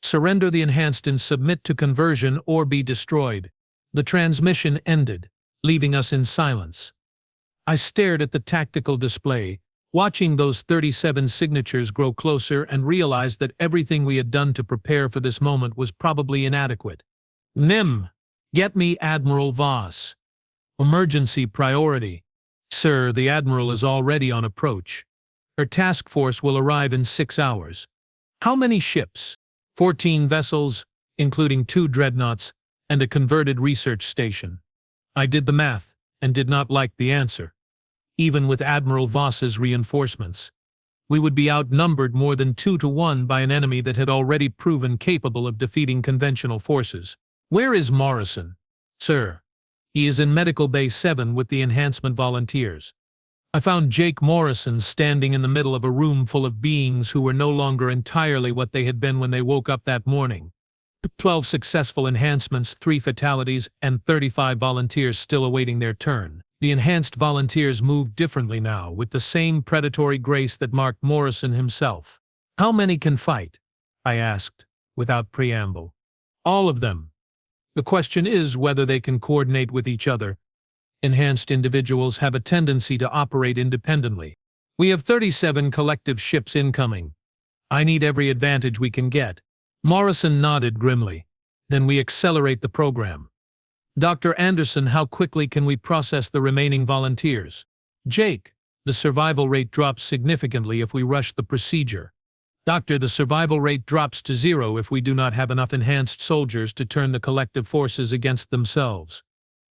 A: Surrender the enhanced and submit to conversion or be destroyed. The transmission ended, leaving us in silence. I stared at the tactical display, watching those 37 signatures grow closer, and realized that everything we had done to prepare for this moment was probably inadequate. Nim, get me Admiral Voss. Emergency priority. Sir, the Admiral is already on approach. Her task force will arrive in 6 hours. How many ships? 14 vessels, including 2 dreadnoughts, and a converted research station. I did the math, and did not like the answer. Even with Admiral Voss's reinforcements, we would be outnumbered more than 2 to 1 by an enemy that had already proven capable of defeating conventional forces. Where is Morrison? Sir, he is in Medical Bay 7 with the Enhancement volunteers. I found Jake Morrison standing in the middle of a room full of beings who were no longer entirely what they had been when they woke up that morning. 12 successful enhancements, 3 fatalities, and 35 volunteers still awaiting their turn. The enhanced volunteers moved differently now, with the same predatory grace that marked Morrison himself. How many can fight? I asked, without preamble. All of them. The question is whether they can coordinate with each other. Enhanced individuals have a tendency to operate independently. We have 37 collective ships incoming. I need every advantage we can get. Morrison nodded grimly. Then we accelerate the program. Dr. Anderson, how quickly can we process the remaining volunteers? Jake, the survival rate drops significantly if we rush the procedure. Doctor, the survival rate drops to 0 if we do not have enough enhanced soldiers to turn the collective forces against themselves.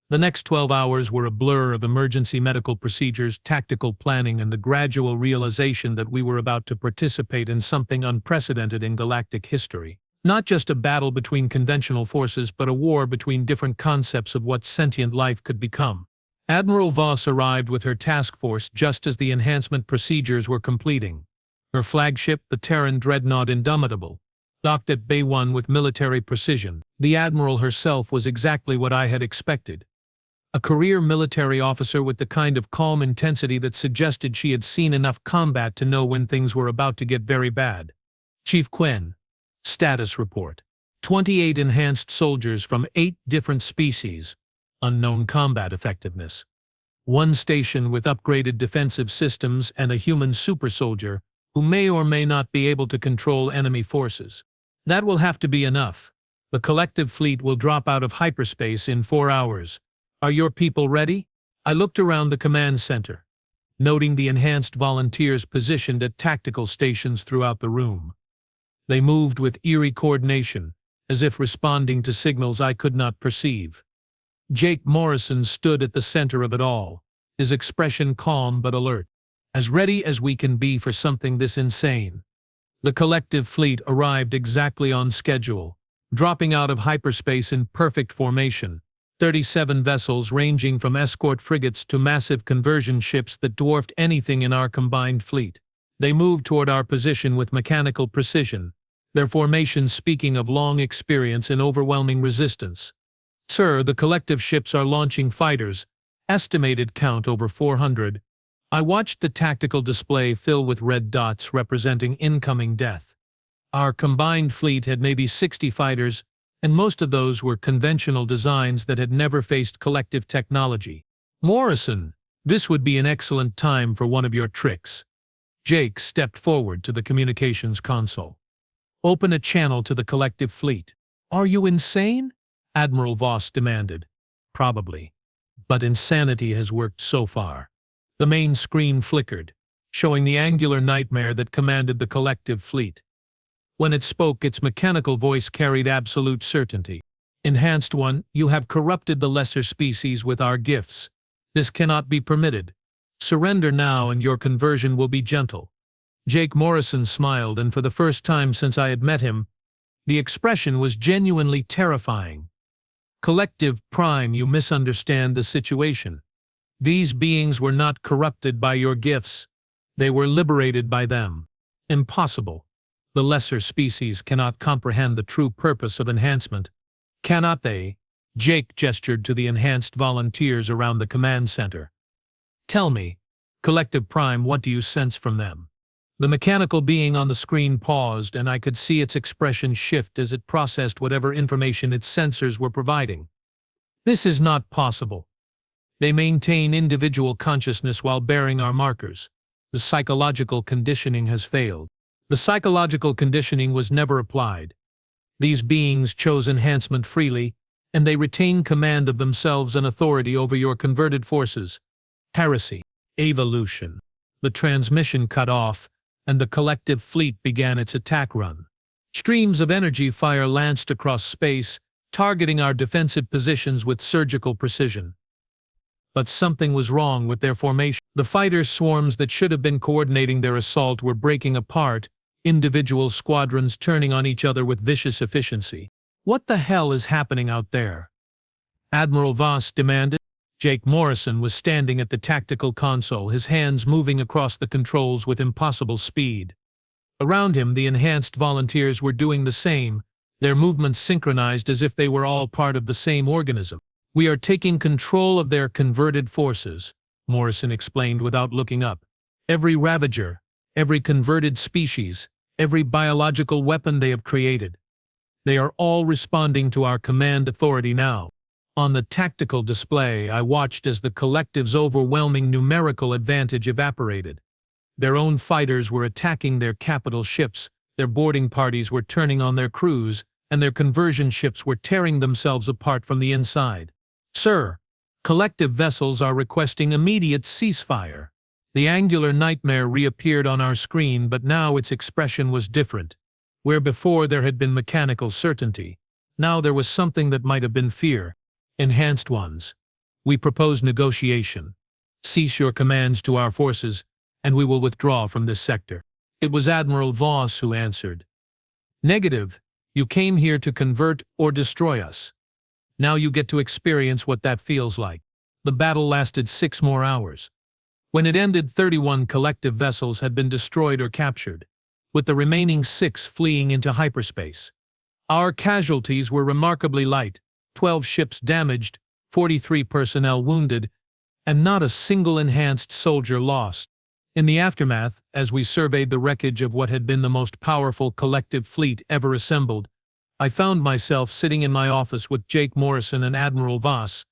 A: The next 12 hours were a blur of emergency medical procedures, tactical planning, and the gradual realization that we were about to participate in something unprecedented in galactic history. Not just a battle between conventional forces, but a war between different concepts of what sentient life could become. Admiral Voss arrived with her task force just as the enhancement procedures were completing. Her flagship, the Terran dreadnought Indomitable, docked at Bay 1 with military precision. The Admiral herself was exactly what I had expected. A career military officer with the kind of calm intensity that suggested she had seen enough combat to know when things were about to get very bad. Chief Quinn. Status report. 28 enhanced soldiers from 8 different species. Unknown combat effectiveness. 1 station with upgraded defensive systems and a human super soldier who may or may not be able to control enemy forces. That will have to be enough. The collective fleet will drop out of hyperspace in 4 hours. Are your people ready? I looked around the command center, noting the enhanced volunteers positioned at tactical stations throughout the room. They moved with eerie coordination, as if responding to signals I could not perceive. Jake Morrison stood at the center of it all, his expression calm but alert, as ready as we can be for something this insane. The collective fleet arrived exactly on schedule, dropping out of hyperspace in perfect formation, 37 vessels ranging from escort frigates to massive conversion ships that dwarfed anything in our combined fleet. They moved toward our position with mechanical precision, their formations speaking of long experience and overwhelming resistance. Sir, the collective ships are launching fighters, estimated count over 400. I watched the tactical display fill with red dots representing incoming death. Our combined fleet had maybe 60 fighters, and most of those were conventional designs that had never faced collective technology. Morrison, this would be an excellent time for one of your tricks. Jake stepped forward to the communications console. Open a channel to the collective fleet. Are you insane? Admiral Voss demanded. Probably. But insanity has worked so far. The main screen flickered, showing the angular nightmare that commanded the collective fleet. When it spoke, its mechanical voice carried absolute certainty. Enhanced One, you have corrupted the lesser species with our gifts. This cannot be permitted. Surrender now and your conversion will be gentle. Jake Morrison smiled, and for the first time since I had met him, the expression was genuinely terrifying. Collective Prime, you misunderstand the situation. These beings were not corrupted by your gifts. They were liberated by them. Impossible. The lesser species cannot comprehend the true purpose of enhancement. Cannot they? Jake gestured to the enhanced volunteers around the command center. Tell me, Collective Prime, what do you sense from them? The mechanical being on the screen paused, and I could see its expression shift as it processed whatever information its sensors were providing. This is not possible. They maintain individual consciousness while bearing our markers. The psychological conditioning has failed. The psychological conditioning was never applied. These beings chose enhancement freely, and they retain command of themselves and authority over your converted forces. Heresy. Evolution. The transmission cut off, and the collective fleet began its attack run. Streams of energy fire lanced across space, targeting our defensive positions with surgical precision. But something was wrong with their formation. The fighter swarms that should have been coordinating their assault were breaking apart, individual squadrons turning on each other with vicious efficiency. What the hell is happening out there? Admiral Voss demanded. Jake Morrison was standing at the tactical console, his hands moving across the controls with impossible speed. Around him, the enhanced volunteers were doing the same, their movements synchronized as if they were all part of the same organism. We are taking control of their converted forces, Morrison explained without looking up. Every Ravager, every converted species, every biological weapon they have created. They are all responding to our command authority now. On the tactical display, I watched as the collective's overwhelming numerical advantage evaporated. Their own fighters were attacking their capital ships, their boarding parties were turning on their crews, and their conversion ships were tearing themselves apart from the inside. Sir, collective vessels are requesting immediate ceasefire. The angular nightmare reappeared on our screen, but now its expression was different. Where before there had been mechanical certainty, now there was something that might have been fear. Enhanced Ones. We propose negotiation. Cease your commands to our forces, and we will withdraw from this sector. It was Admiral Voss who answered. Negative. You came here to convert or destroy us. Now you get to experience what that feels like. The battle lasted 6 more hours. When it ended, 31 collective vessels had been destroyed or captured, with the remaining 6 fleeing into hyperspace. Our casualties were remarkably light, 12 ships damaged, 43 personnel wounded, and not a single enhanced soldier lost. In the aftermath, as we surveyed the wreckage of what had been the most powerful collective fleet ever assembled, I found myself sitting in my office with Jake Morrison and Admiral Voss,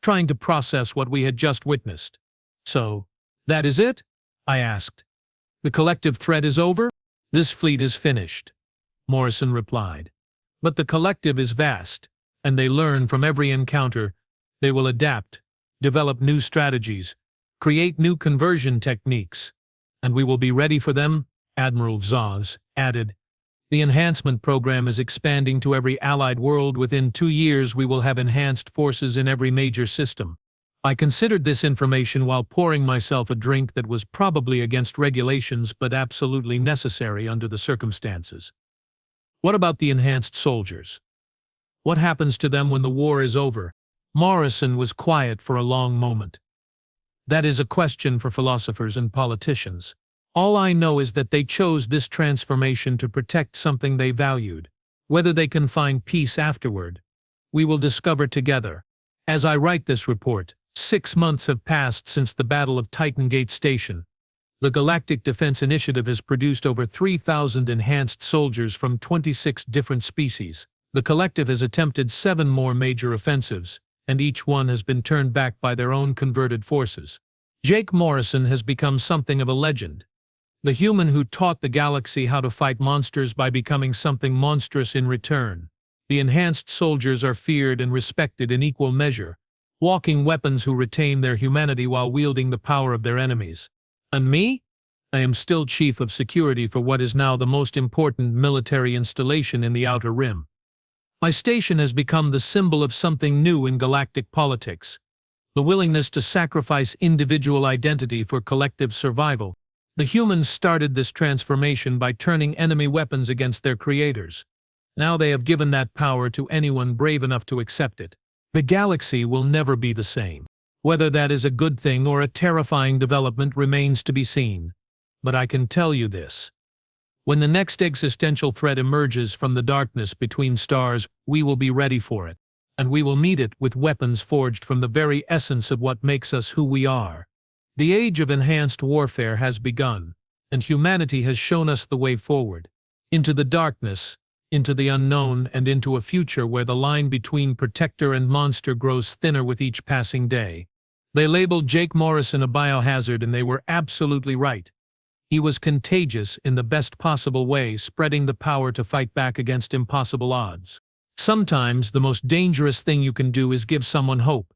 A: trying to process what we had just witnessed. So, that is it? I asked. The collective threat is over? This fleet is finished, Morrison replied. But the collective is vast, and they learn from every encounter. They will adapt, develop new strategies, create new conversion techniques, and we will be ready for them, Admiral Voss added. The enhancement program is expanding to every allied world. Within 2 years we will have enhanced forces in every major system. I considered this information while pouring myself a drink that was probably against regulations but absolutely necessary under the circumstances. What about the enhanced soldiers? What happens to them when the war is over? Morrison was quiet for a long moment. That is a question for philosophers and politicians. All I know is that they chose this transformation to protect something they valued. Whether they can find peace afterward, we will discover together. As I write this report, 6 months have passed since the Battle of Titan Gate Station. The Galactic Defense Initiative has produced over 3,000 enhanced soldiers from 26 different species. The collective has attempted 7 more major offensives, and each one has been turned back by their own converted forces. Jake Morrison has become something of a legend. The human who taught the galaxy how to fight monsters by becoming something monstrous in return. The enhanced soldiers are feared and respected in equal measure, walking weapons who retain their humanity while wielding the power of their enemies. And me? I am still chief of security for what is now the most important military installation in the Outer Rim. My station has become the symbol of something new in galactic politics. The willingness to sacrifice individual identity for collective survival. The humans started this transformation by turning enemy weapons against their creators. Now they have given that power to anyone brave enough to accept it. The galaxy will never be the same. Whether that is a good thing or a terrifying development remains to be seen. But I can tell you this. When the next existential threat emerges from the darkness between stars, we will be ready for it. And we will meet it with weapons forged from the very essence of what makes us who we are. The age of enhanced warfare has begun, and humanity has shown us the way forward. Into the darkness, into the unknown, and into a future where the line between protector and monster grows thinner with each passing day. They labeled Jake Morrison a biohazard, and they were absolutely right. He was contagious in the best possible way, spreading the power to fight back against impossible odds. Sometimes the most dangerous thing you can do is give someone hope.